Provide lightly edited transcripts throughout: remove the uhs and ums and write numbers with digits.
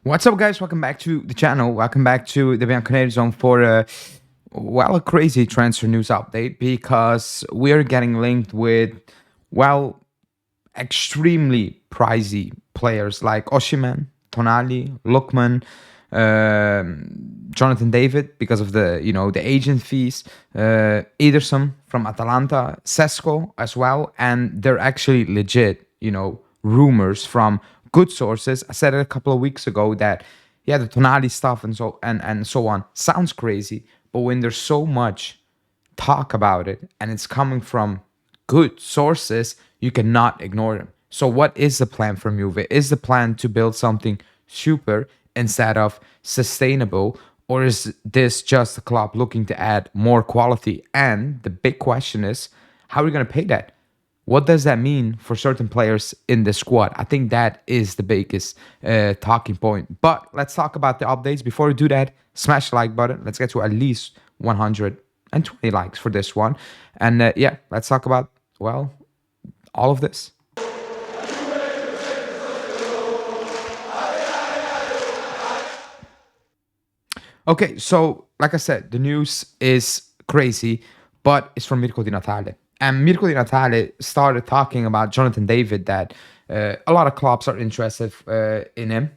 What's up, guys? Welcome back to the channel. Welcome back to the Bianconeri zone for a crazy transfer news update, because we are getting linked with extremely pricey players like Osimhen, Tonali, Lookman, Jonathan David, because of the agent fees, Ederson from Atalanta, Sesko as well, and they're actually legit rumors from good sources. I said it a couple of weeks ago that the Tonali stuff and so on sounds crazy, but when there's so much talk about it and it's coming from good sources, you cannot ignore them. So what is the plan for Juve? Is the plan to build something super instead of sustainable, or is this just the club looking to add more quality? And the big question is, how are we going to pay that? What does that mean for certain players in the squad? I think that is the biggest talking point. But let's talk about the updates. Before we do that, smash the like button. Let's get to at least 120 likes for this one. And let's talk about, all of this. Okay, so like I said, the news is crazy, but it's from Mirko Di Natale. And Mirko Di Natale started talking about Jonathan David, that a lot of clubs are interested in him.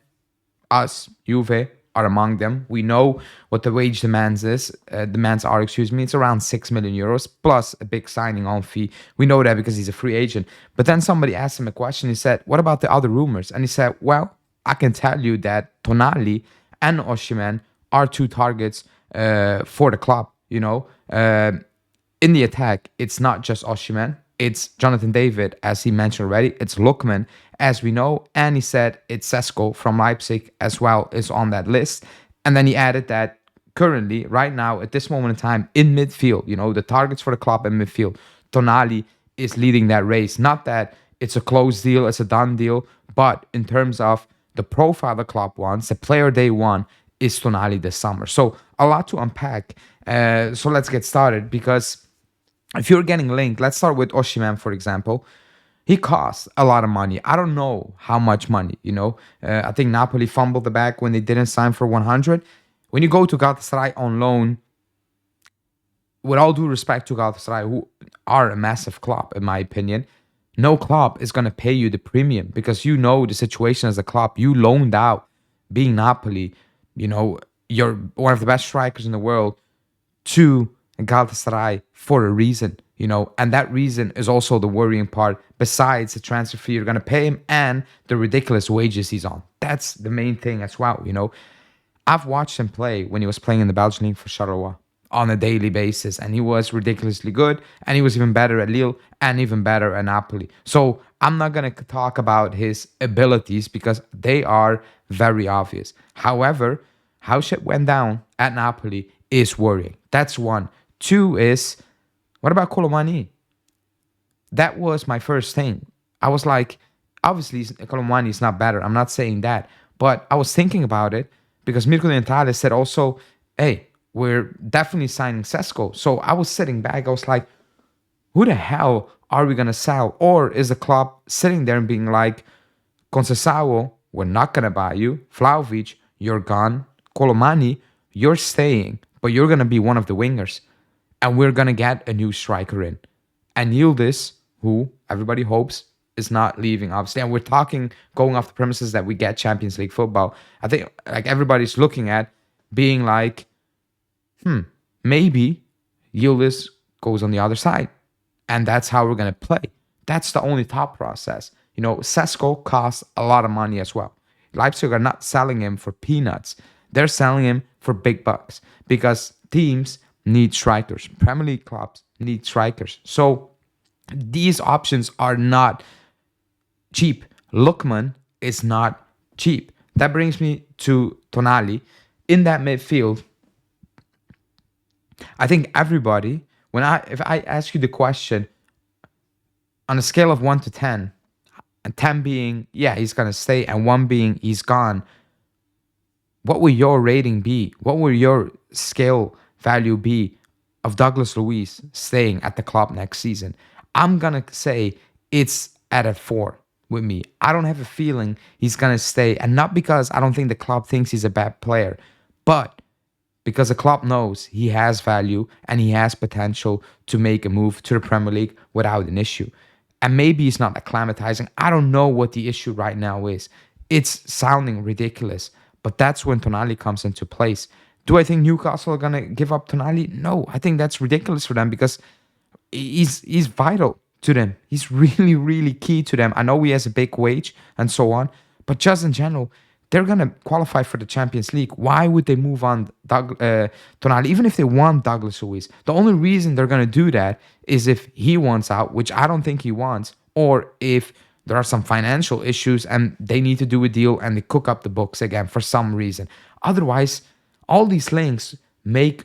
Us, Juve, are among them. We know what the wage demands are. It's around 6 million euros plus a big signing on fee. We know that because he's a free agent. But then somebody asked him a question. He said, "What about the other rumors?" And he said, "Well, I can tell you that Tonali and Osimhen are two targets for the club. In the attack, it's not just Osimhen, it's Jonathan David, as he mentioned already. It's Lookman, as we know. And he said it's Sesko from Leipzig as well is on that list." And then he added that currently, right now, at this moment in time, in midfield, the targets for the club in midfield, Tonali is leading that race. Not that it's a closed deal, it's a done deal, but in terms of the profile the club wants, the player they want, is Tonali this summer. So a lot to unpack. So let's get started, because if you're getting linked, let's start with Osimhen, for example. He costs a lot of money. I don't know how much money, I think Napoli fumbled the bag when they didn't sign for 100. When you go to Galatasaray on loan, with all due respect to Galatasaray, who are a massive club, in my opinion, no club is going to pay you the premium, because the situation as a club. You loaned out, being Napoli, you're one of the best strikers in the world, to Galatasaray for a reason, and that reason is also the worrying part, besides the transfer fee you're going to pay him and the ridiculous wages he's on. That's the main thing as well. I've watched him play when he was playing in the Belgian league for Charleroi on a daily basis, and he was ridiculously good, and he was even better at Lille and even better at Napoli. So I'm not going to talk about his abilities, because they are very obvious. However, how shit went down at Napoli is worrying. That's one. Two is, what about Colomani? That was my first thing. I was like, obviously, Colomani is not better. I'm not saying that. But I was thinking about it, because Mirko Di Natale said also, hey, we're definitely signing Sesko. So I was sitting back. I was like, who the hell are we going to sell? Or is the club sitting there and being like, Conceição, we're not going to buy you. Vlahovic, you're gone. Colomani, you're staying, but you're going to be one of the wingers. And we're going to get a new striker in. And Yildiz, who everybody hopes is not leaving, obviously. And we're going off the premises that we get Champions League football. I think everybody's looking at being like, maybe Yildiz goes on the other side. And that's how we're going to play. That's the only thought process. Sesko costs a lot of money as well. Leipzig are not selling him for peanuts. They're selling him for big bucks, because teams need strikers. Premier League clubs need strikers. So these options are not cheap. Lookman is not cheap. That brings me to Tonali. In that midfield, I think everybody, if I ask you the question, on a scale of 1 to 10, and 10 being, he's going to stay, and 1 being, he's gone, what will your rating be? What will your scale value be of Douglas Luiz staying at the club next season? I'm going to say it's at a 4. with me. I don't have a feeling he's going to stay. And not because I don't think the club thinks he's a bad player, but because the club knows he has value and he has potential to make a move to the Premier League without an issue. And maybe he's not acclimatizing. I don't know what the issue right now is. It's sounding ridiculous, but that's when Tonali comes into place. Do I think Newcastle are going to give up Tonali? No, I think that's ridiculous for them because he's vital to them. He's really, really key to them. I know he has a big wage and so on, but just in general, they're going to qualify for the Champions League. Why would they move on Tonali, even if they want Douglas Luiz? The only reason they're going to do that is if he wants out, which I don't think he wants, or if there are some financial issues and they need to do a deal and they cook up the books again for some reason. Otherwise, all these links make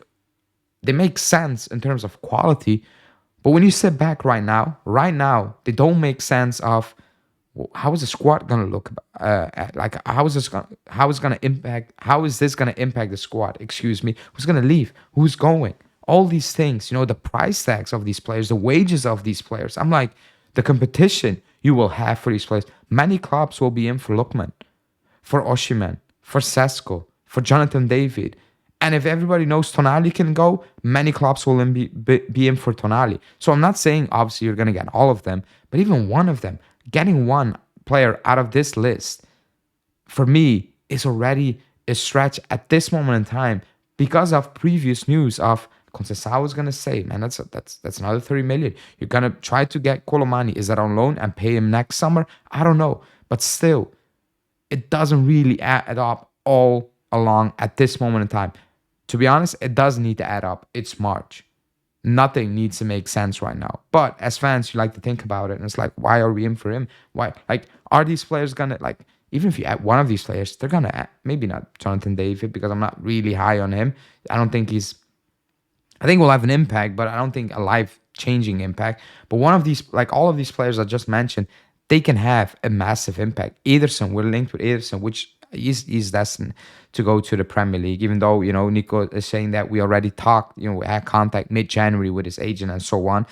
sense in terms of quality. But when you sit back right now, they don't make sense of how is the squad gonna look? Like how is this gonna impact the squad? Excuse me. Who's gonna leave? Who's going? All these things, the price tags of these players, the wages of these players. I'm like, the competition you will have for these players. Many clubs will be in for Lookman, for Osimhen, for Sesko, for Jonathan David. And if everybody knows Tonali can go, many clubs will be in for Tonali. So I'm not saying obviously you're going to get all of them, but even one of them, getting one player out of this list, for me, is already a stretch at this moment in time because of previous news of Conceição was going to say, man, that's another 30 million. You're going to try to get Colomani. Is that on loan and pay him next summer? I don't know. But still, it doesn't really add up all along at this moment in time. To be honest, it does need to add up. It's March. Nothing needs to make sense right now. But as fans, you like to think about it. And it's like, why are we in for him? Why? Like, are these players going to, even if you add one of these players, they're going to, maybe not Jonathan David, because I'm not really high on him. I think we'll have an impact, but I don't think a life-changing impact. But one of these, all of these players I just mentioned, they can have a massive impact. Ederson, we're linked with Ederson, which is destined to go to the Premier League, even though, Nico is saying that we already talked, we had contact mid-January with his agent and so on.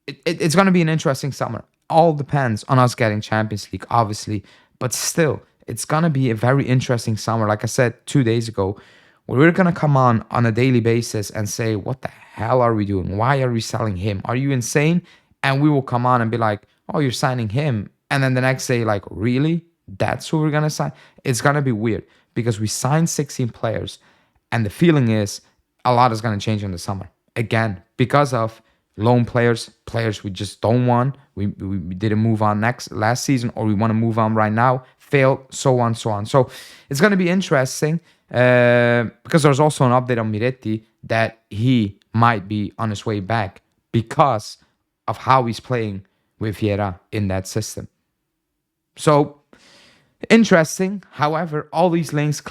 It's going to be an interesting summer. All depends on us getting Champions League, obviously, but still, it's going to be a very interesting summer. Like I said 2 days ago, we're going to come on a daily basis and say, what the hell are we doing? Why are we selling him? Are you insane? And we will come on and be like, oh, you're signing him. And then the next day, really? That's who we're going to sign? It's going to be weird because we signed 16 players. And the feeling is a lot is going to change in the summer. Again, because of loan players we just don't want. We didn't move on last season, or we want to move on right now. Failed, so on. So it's going to be interesting. Because there's also an update on Miretti that he might be on his way back because of how he's playing with Vieira in that system. So, interesting. However, all these links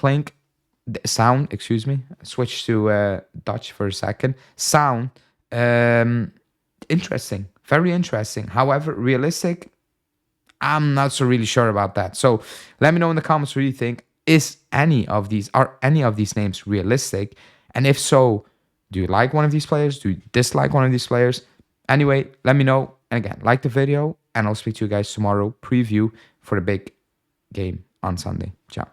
switch to Dutch for a second. Sound interesting. Very interesting. However, realistic, I'm not so really sure about that. So, let me know in the comments what you think. Are any of these names realistic? And if so, do you like one of these players? Do you dislike one of these players? Anyway, let me know. And again, like the video, and I'll speak to you guys tomorrow. Preview for the big game on Sunday. Ciao.